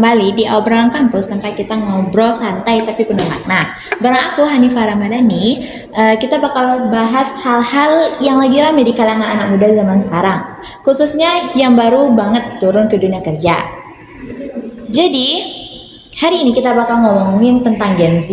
kembali di obrolan kampus tempat kita ngobrol santai tapi penuh makna. Bareng aku Hanifah Ramadhani, kita bakal bahas hal-hal yang lagi rame di kalangan anak muda zaman sekarang, khususnya yang baru banget turun ke dunia kerja. Jadi, hari ini kita bakal ngomongin tentang Gen Z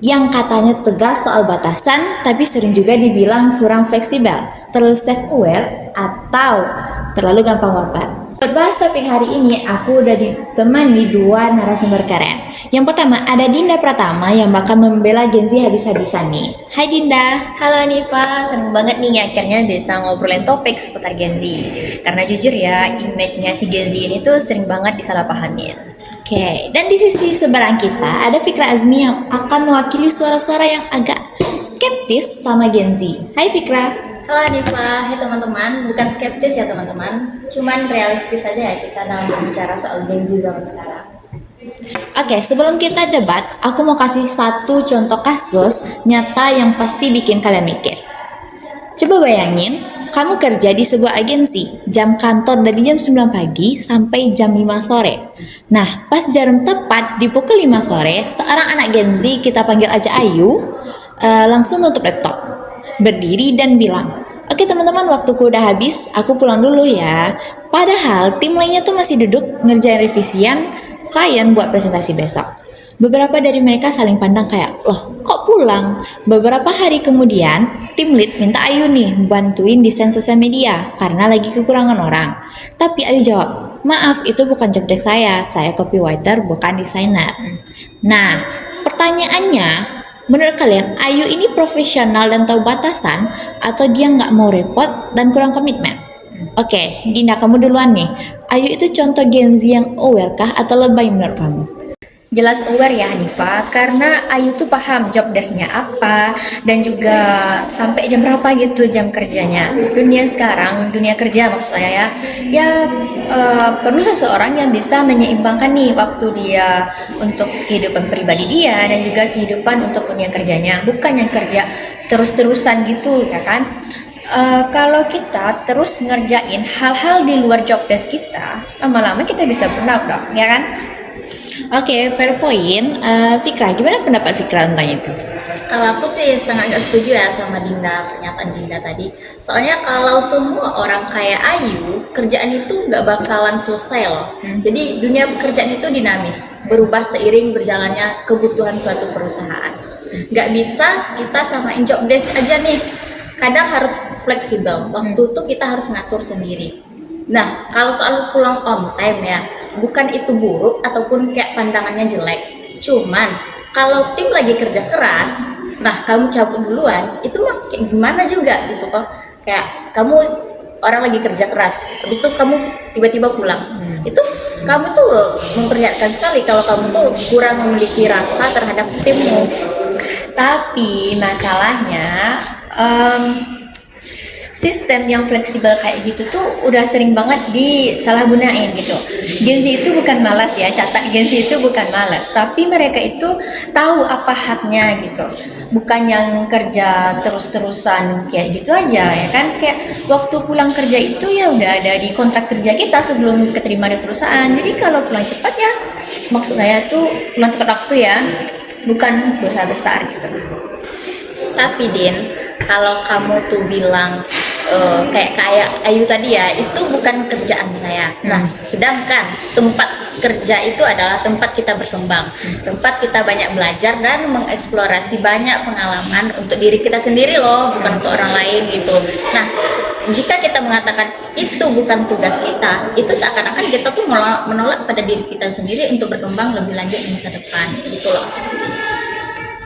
yang katanya tegas soal batasan, tapi sering juga dibilang kurang fleksibel, terlalu self-aware, atau terlalu gampang baper. Buat bahas topik hari ini, aku udah ditemani dua narasumber keren. Yang pertama ada Dinda Pratama yang bakal membela Gen Z habis-habisan nih. Hai Dinda. Halo Nifa, seneng banget nih akhirnya bisa ngobrolin topik seputar Gen Z. Karena jujur ya, image-nya si Gen Z ini tuh sering banget disalahpahamin. Oke, dan di sisi seberang kita ada Fikra Azmi yang akan mewakili suara-suara yang agak skeptis sama Gen Z. Hai Fikra. Halo Nifa, hai teman-teman. Bukan skeptis ya teman-teman, cuman realistis aja ya kita dalam berbicara soal Gen Z zaman sekarang. Oke, sebelum kita debat, aku mau kasih satu contoh kasus nyata yang pasti bikin kalian mikir. Coba bayangin, kamu kerja di sebuah agensi, jam kantor dari jam 9 pagi sampai jam 5 sore. Nah, pas jarum tepat di pukul 5 sore, seorang anak Gen Z, kita panggil aja Ayu, langsung tutup laptop, berdiri dan bilang, "Oke teman-teman, waktuku udah habis, aku pulang dulu ya." Padahal tim lainnya tuh masih duduk ngerjain revisian klien buat presentasi besok. Beberapa dari mereka saling pandang kayak, "Loh, kok pulang?" Beberapa hari kemudian, tim lead minta Ayu nih bantuin desain sosial media karena lagi kekurangan orang. Tapi Ayu jawab, "Maaf, itu bukan job desk saya copywriter bukan desainer." Nah, pertanyaannya, menurut kalian Ayu ini profesional dan tahu batasan atau dia nggak mau repot dan kurang komitmen? Oke, Dinda kamu duluan nih. Ayu itu contoh Gen Z yang aware kah atau lebay menurut kamu? Jelas aware ya Hanifa, karena Ayu tuh paham job desk-nya apa dan juga sampai jam berapa gitu jam kerjanya. Dunia sekarang, dunia kerja maksud saya perlu seseorang yang bisa menyeimbangkan nih waktu dia untuk kehidupan pribadi dia dan juga kehidupan untuk dunia kerjanya, bukan yang kerja terus-terusan gitu ya kan. Kalau kita terus ngerjain hal-hal di luar job desk kita, lama-lama kita bisa burnout dong, ya kan? Oke, fair point. Fikra, gimana pendapat Fikra tentang itu? Kalau aku sih sangat gak setuju ya sama Dinda, pernyataan Dinda tadi. Soalnya kalau semua orang kayak Ayu, kerjaan itu gak bakalan selesai loh. Jadi dunia pekerjaan itu dinamis, berubah seiring berjalannya kebutuhan suatu perusahaan. Gak bisa kita samain job desk aja nih. Kadang harus fleksibel, waktu tuh kita harus ngatur sendiri. Nah, kalau soal pulang on time ya, bukan itu buruk ataupun kayak pandangannya jelek. Cuman, kalau tim lagi kerja keras, nah kamu cabut duluan, itu mah kayak gimana juga gitu kok. Kayak kamu orang lagi kerja keras, habis itu kamu tiba-tiba pulang. Itu kamu tuh memperlihatkan sekali kalau kamu tuh kurang memiliki rasa terhadap timmu. Tapi masalahnya sistem yang fleksibel kayak gitu tuh udah sering banget disalahgunain gitu. Gen Z itu bukan malas ya, catat Gen Z itu bukan malas, tapi mereka itu tahu apa haknya gitu. Bukan yang kerja terus-terusan kayak gitu aja ya kan, kayak waktu pulang kerja itu ya udah ada di kontrak kerja kita sebelum keterima di perusahaan. Jadi kalau pulang cepat ya, maksud saya tuh pulang tepat waktu ya, bukan dosa besar gitu. Tapi Din, kalau kamu tuh bilang kayak Ayu tadi ya, itu bukan kerjaan saya. Nah, sedangkan tempat kerja itu adalah tempat kita berkembang, tempat kita banyak belajar dan mengeksplorasi banyak pengalaman untuk diri kita sendiri loh, bukan untuk orang lain gitu. Nah, jika kita mengatakan itu bukan tugas kita, itu seakan-akan kita tuh menolak pada diri kita sendiri untuk berkembang lebih lanjut di masa depan gitu loh.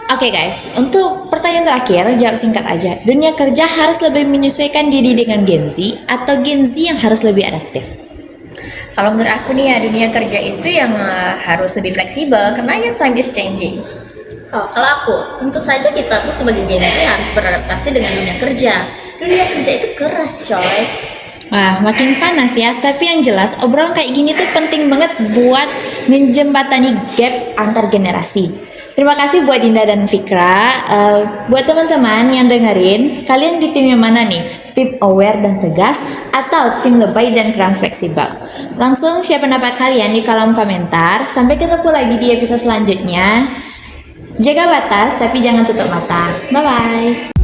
Oke guys, untuk pertanyaan terakhir, jawab singkat aja. Dunia kerja harus lebih menyesuaikan diri dengan Gen Z atau Gen Z yang harus lebih adaptif? Kalau menurut aku nih ya, dunia kerja itu yang harus lebih fleksibel karena ya time is changing. Kalau aku, tentu saja kita tuh sebagai Gen Z harus beradaptasi dengan dunia kerja. Dunia kerja itu keras coy. Wah, makin panas ya. Tapi yang jelas, obrolan kayak gini tuh penting banget buat ngejembatani gap antar generasi. Terima kasih buat Dinda dan Fikra. Buat teman-teman yang dengerin, kalian di tim yang mana nih? tim aware dan tegas, atau tim lebay dan kurang fleksibel? Langsung share pendapat kalian di kolom komentar. Sampai ketemu lagi di episode selanjutnya. Jaga batas tapi jangan tutup mata. Bye-bye.